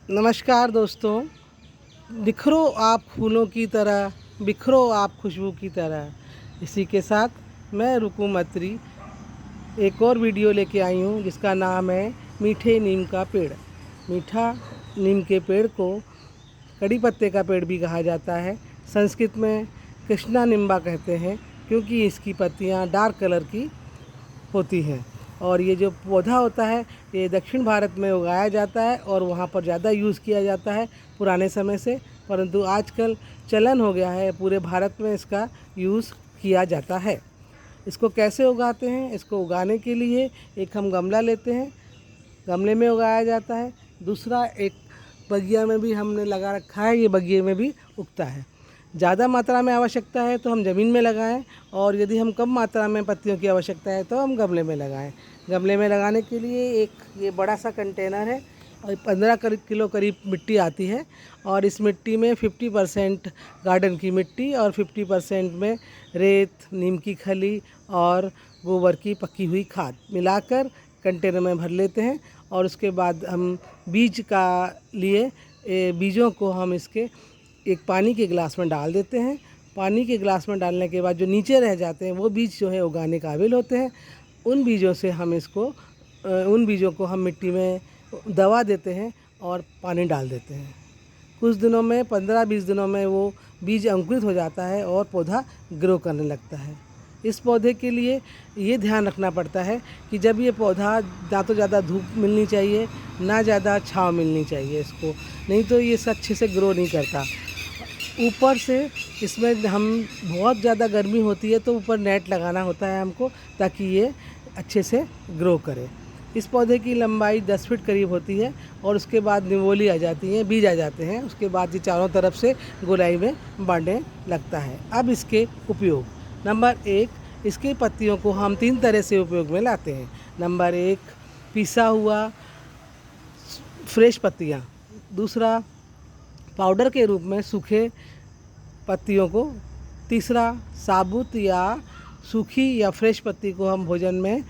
नमस्कार दोस्तों, निखरो आप फूलों की तरह, बिखरो आप खुशबू की तरह। इसी के साथ मैं रुकू मतरी एक और वीडियो लेके आई हूँ जिसका नाम है मीठे नीम का पेड़। मीठा नीम के पेड़ को कड़ी पत्ते का पेड़ भी कहा जाता है। संस्कृत में कृष्णा निम्बा कहते हैं क्योंकि इसकी पत्तियाँ डार्क कलर की होती हैं। और ये जो पौधा होता है ये दक्षिण भारत में उगाया जाता है और वहाँ पर ज़्यादा यूज़ किया जाता है पुराने समय से, परंतु आजकल चलन हो गया है पूरे भारत में इसका यूज़ किया जाता है। इसको कैसे उगाते हैं? इसको उगाने के लिए एक हम गमला लेते हैं, गमले में उगाया जाता है। दूसरा एक बगिया में भी हमने लगा रखा है, ये बगिए में भी उगता है। ज़्यादा मात्रा में आवश्यकता है तो हम ज़मीन में लगाएं, और यदि हम कम मात्रा में पत्तियों की आवश्यकता है तो हम गमले में लगाएं। गमले में लगाने के लिए एक ये बड़ा सा कंटेनर है और 15 किलो करीब मिट्टी आती है, और इस मिट्टी में 50% गार्डन की मिट्टी और 50% में रेत, नीम की खली और गोबर की पकी हुई खाद मिलाकर कंटेनर में भर लेते हैं। और उसके बाद हम बीज का लिए बीजों को हम इसके एक पानी के गिलास में डाल देते हैं। पानी के गिलास में डालने के बाद जो नीचे रह जाते हैं वो बीज जो है उगाने काबिल होते हैं। उन बीजों को हम मिट्टी में दबा देते हैं और पानी डाल देते हैं। कुछ दिनों में 15-20 दिनों में वो बीज अंकुरित हो जाता है और पौधा ग्रो करने लगता है। इस पौधे के लिए ये ध्यान रखना पड़ता है कि जब ये पौधा ना तो ज़्यादा धूप मिलनी चाहिए ना ज़्यादा छाँव मिलनी चाहिए इसको, नहीं तो ये अच्छे से ग्रो नहीं करता। ऊपर से इसमें हम बहुत ज़्यादा गर्मी होती है तो ऊपर नेट लगाना होता है हमको, ताकि ये अच्छे से ग्रो करे। इस पौधे की लंबाई 10 फीट करीब होती है और उसके बाद निवोली आ जाती है, बीज आ जाते हैं। उसके बाद ये चारों तरफ से गोलाई में बांटने लगता है। अब इसके उपयोग, नंबर 1, इसकी पत्तियों को हम 3 तरह से उपयोग में लाते हैं। नंबर 1, पिसा हुआ फ्रेश पत्तियाँ। दूसरा, पाउडर के रूप में सूखे पत्तियों को। तीसरा, साबुत या सूखी या फ्रेश पत्ती को हम भोजन में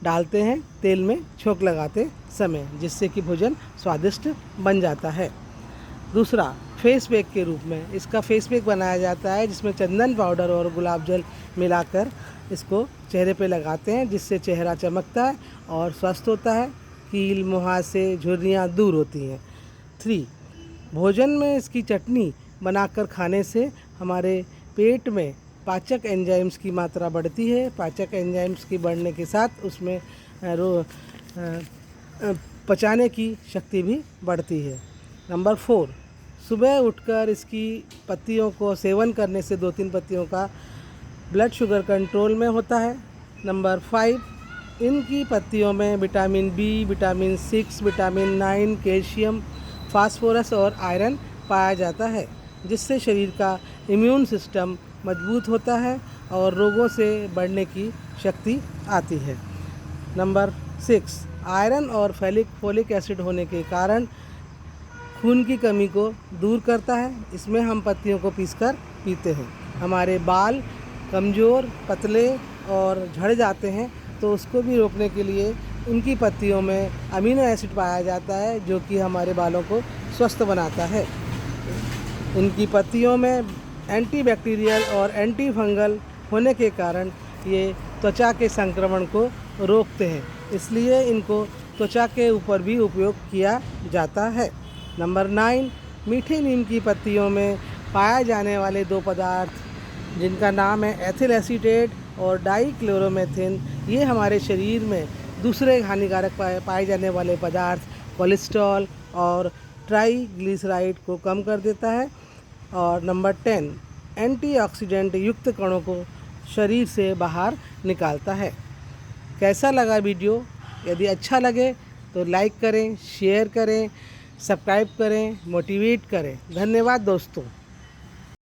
डालते हैं तेल में छोंक लगाते समय, जिससे कि भोजन स्वादिष्ट बन जाता है। दूसरा, फेस पैक के रूप में इसका फेस पैक बनाया जाता है, जिसमें चंदन पाउडर और गुलाब जल मिलाकर इसको चेहरे पे लगाते हैं, जिससे चेहरा चमकता है और स्वस्थ होता है। कील, मुहासे, झुर्रियाँ दूर होती हैं। 3, भोजन में इसकी चटनी बनाकर खाने से हमारे पेट में पाचक एंजाइम्स की मात्रा बढ़ती है। पाचक एंजाइम्स की बढ़ने के साथ उसमें पचाने की शक्ति भी बढ़ती है। नंबर 4, सुबह उठकर इसकी पत्तियों को सेवन करने से 2-3 पत्तियों का ब्लड शुगर कंट्रोल में होता है। नंबर 5, इनकी पत्तियों में vitamin B, vitamin 6, vitamin 9, calcium, phosphorus और आयरन पाया जाता है, जिससे शरीर का इम्यून सिस्टम मजबूत होता है और रोगों से बढ़ने की शक्ति आती है। नंबर 6, आयरन और फोलिक एसिड होने के कारण खून की कमी को दूर करता है। इसमें हम पत्तियों को पीसकर पीते हैं। हमारे बाल कमज़ोर, पतले और झड़ जाते हैं तो उसको भी रोकने के लिए इनकी पत्तियों में अमीनो एसिड पाया जाता है, जो कि हमारे बालों को स्वस्थ बनाता है। इनकी पत्तियों में एंटीबैक्टीरियल और एंटी फंगल होने के कारण ये त्वचा के संक्रमण को रोकते हैं, इसलिए इनको त्वचा के ऊपर भी उपयोग किया जाता है। नंबर 9, मीठे नीम की पत्तियों में पाए जाने वाले 2 पदार्थ जिनका नाम है एथिल एसीटेट और डाइक्लोरोमेथिन, ये हमारे शरीर में दूसरे हानिकारक पाए जाने वाले पदार्थ कोलेस्ट्रॉल और ट्राइग्लिसराइड को कम कर देता है। और नंबर 10, एंटीऑक्सीडेंट युक्त कणों को शरीर से बाहर निकालता है। कैसा लगा वीडियो? यदि अच्छा लगे तो लाइक करें, शेयर करें, सब्सक्राइब करें, मोटिवेट करें। धन्यवाद दोस्तों।